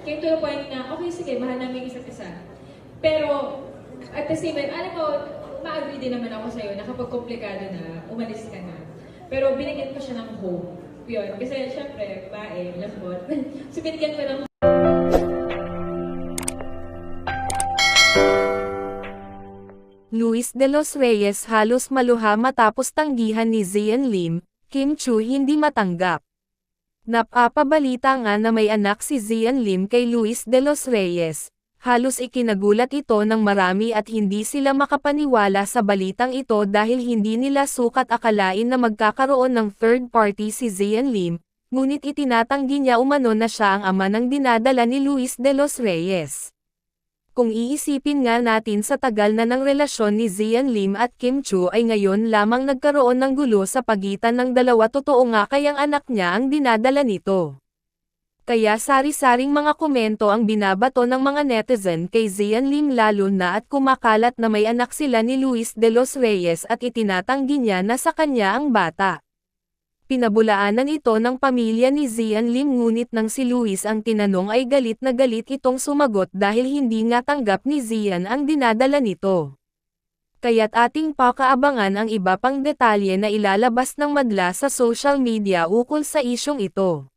came to the point na, okay, sige, mahal namin yung isa't isa. Pero, at the same time, alam mo, ma-agree din naman ako sa'yo na kapag komplikado na, umalis ka na. Pero binigyan ko siya ng hope. Yun. Kasi, syempre, bae, lambot. So, binigyan ko ng Luis de los Reyes halos maluha matapos tanggihan ni Zian Lim, Kim Chu hindi matanggap. Napapabalita nga na may anak si Zian Lim kay Luis de los Reyes. Halos ikinagulat ito ng marami at hindi sila makapaniwala sa balitang ito dahil hindi nila sukat akalain na magkakaroon ng third party si Zian Lim, ngunit itinatanggi niya umano na siya ang ama ng dinadala ni Luis de los Reyes. Kung iisipin nga natin sa tagal na ng relasyon ni Zian Lim at Kim Chu ay ngayon lamang nagkaroon ng gulo sa pagitan ng dalawa, totoo nga kayang anak niya ang dinadala nito. Kaya sari-saring mga komento ang binabato ng mga netizen kay Zian Lim lalo na at kumakalat na may anak sila ni Luis de los Reyes at itinatanggi niya na sa kanya ang bata. Pinabulaanan ito ng pamilya ni Zian Lim ngunit nang si Luis ang tinanong ay galit na galit itong sumagot dahil hindi nga tanggap ni Zian ang dinadala nito. Kaya't ating pakaabangan ang iba pang detalye na ilalabas ng madla sa social media ukol sa isyong ito.